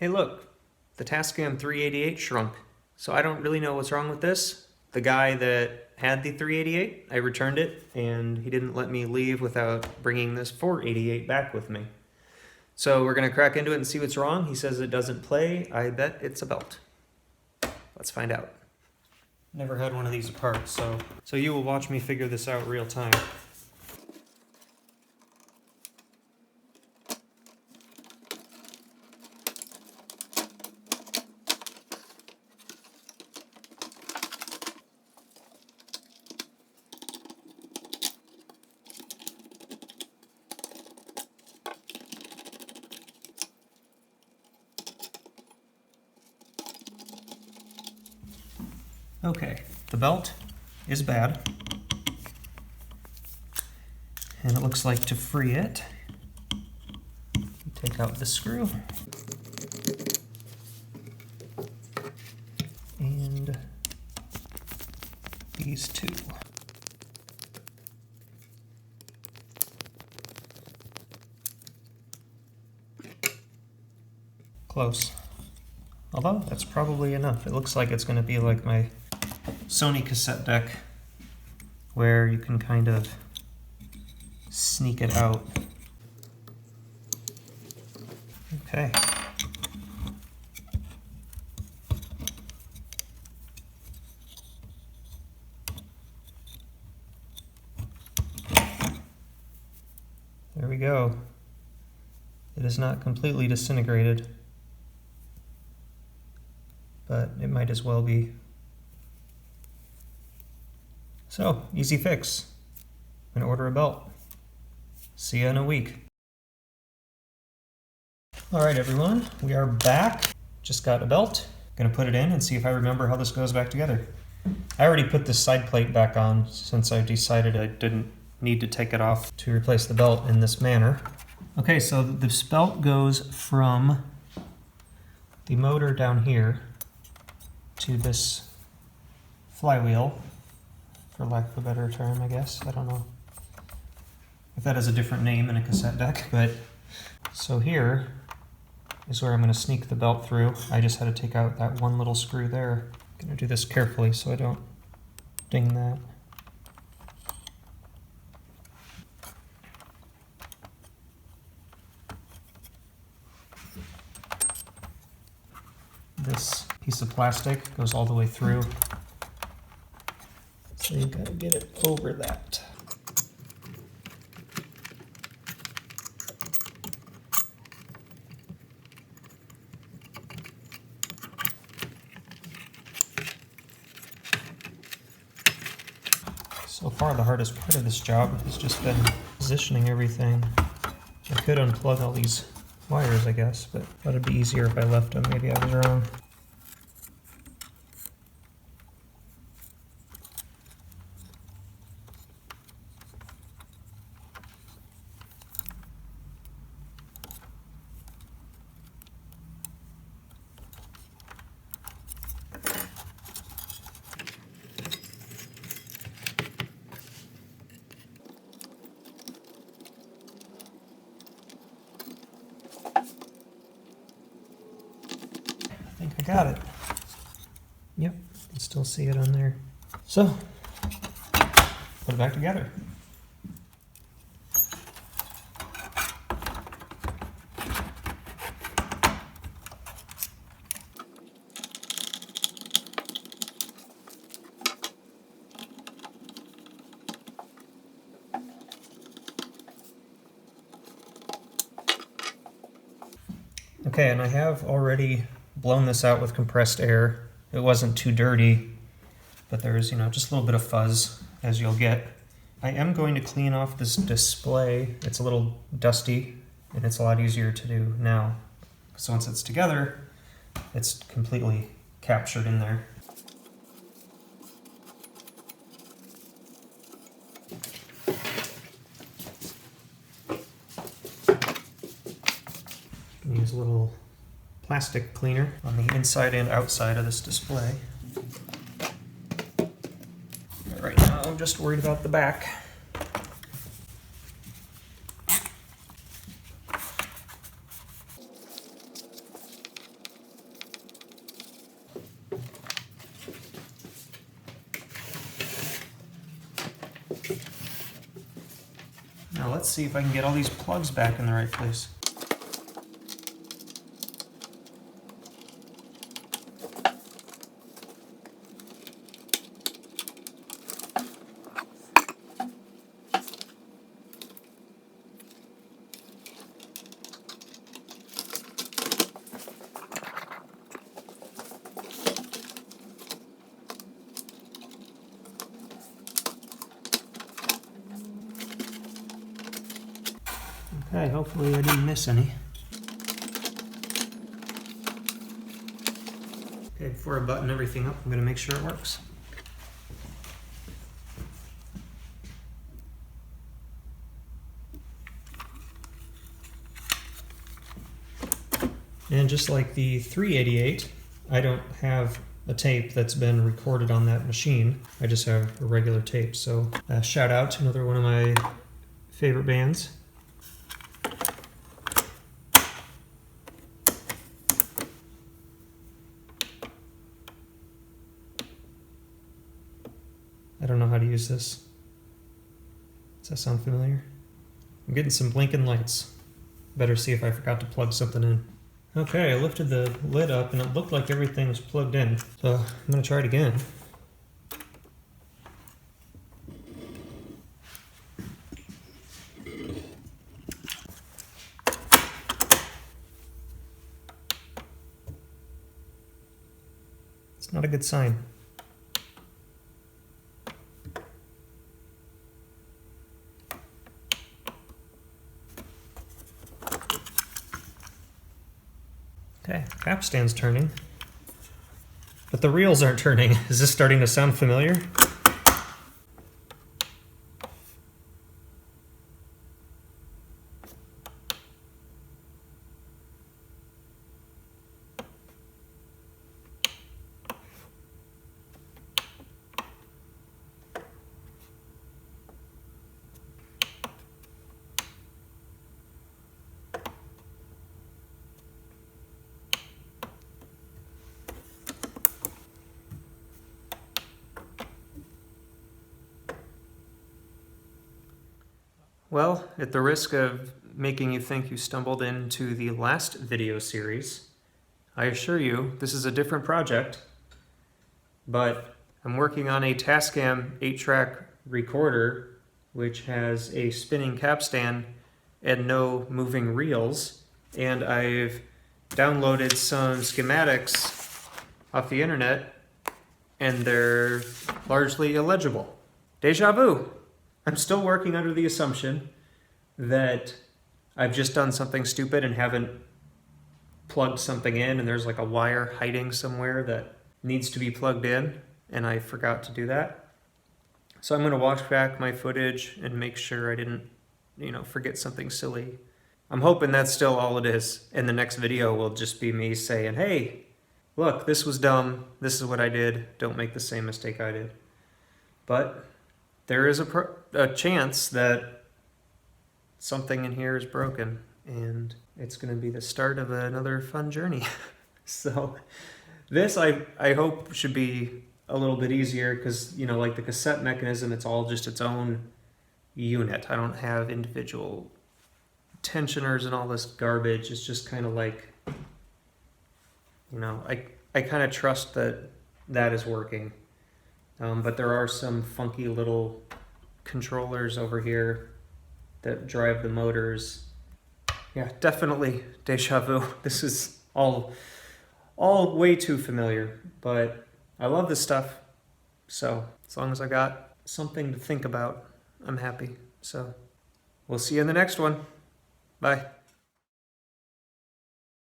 Hey look, the Tascam 388 shrunk. So I don't really know what's wrong with this. The guy that had the 388, I returned it and he didn't let me leave without bringing this 488 back with me. So we're gonna crack into it and see what's wrong. He says it doesn't play. I bet it's a belt. Let's find out. Never had one of these apart, so you will watch me figure this out real time. Okay, the belt is bad, and it looks like to free it, you take out the screw, and these two. Close. Although, that's probably enough. It looks like it's going to be like my Sony cassette deck, where you can kind of sneak it out. Okay. There we go. It is not completely disintegrated, but it might as well be. So, easy fix. I'm gonna order a belt. See you in a week. Alright everyone, we are back. Just got a belt. Gonna put it in and see if I remember how this goes back together. I already put this side plate back on since I decided I didn't need to take it off to replace the belt in this manner. Okay, so this belt goes from the motor down here to this flywheel, for lack of a better term, I guess. I don't know if that has a different name in a cassette deck, but so here is where I'm going to sneak the belt through. I just had to take out that one little screw there. I'm going to do this carefully so I don't ding that. This piece of plastic goes all the way through. So you've got to get it over that. So far the hardest part of this job has just been positioning everything. I could unplug all these wires, I guess, but that would be easier if I left them. Maybe I was wrong. I think I got it. Yep, you can still see it on there. So, put it back together. Okay, and I have already blown this out with compressed air. It wasn't too dirty, but there's, just a little bit of fuzz, as you'll get. I am going to clean off this display. It's a little dusty, and it's a lot easier to do now. So once it's together, it's completely captured in there. Use a little plastic cleaner on the inside and outside of this display. Right now I'm just worried about the back. Now let's see if I can get all these plugs back in the right place. Okay, hopefully I didn't miss any. Okay, before I button everything up, I'm going to make sure it works. And just like the 388, I don't have a tape that's been recorded on that machine. I just have a regular tape. So shout out to another one of my favorite bands. I don't know how to use this. Does that sound familiar? I'm getting some blinking lights. Better see if I forgot to plug something in. Okay, I lifted the lid up and it looked like everything was plugged in. So I'm gonna try it again. It's not a good sign. Okay, capstan's turning, but the reels aren't turning. Is this starting to sound familiar? Well, at the risk of making you think you stumbled into the last video series, I assure you this is a different project, but I'm working on a Tascam 8-track recorder which has a spinning capstan and no moving reels, and I've downloaded some schematics off the internet and they're largely illegible. Deja vu! I'm still working under the assumption that I've just done something stupid and haven't plugged something in and there's like a wire hiding somewhere that needs to be plugged in and I forgot to do that. So I'm going to watch back my footage and make sure I didn't, forget something silly. I'm hoping that's still all it is, and the next video will just be me saying, hey, look, this was dumb, this is what I did, don't make the same mistake I did. But there is a chance that something in here is broken, and it's going to be the start of another fun journey. So this, I hope, should be a little bit easier because, like the cassette mechanism, it's all just its own unit. I don't have individual tensioners and all this garbage. It's just kind of like, I kind of trust that is working. But there are some funky little controllers over here that drive the motors. Yeah, definitely deja vu. This is all way too familiar, but I love this stuff. So as long as I got something to think about, I'm happy. So we'll see you in the next one. Bye.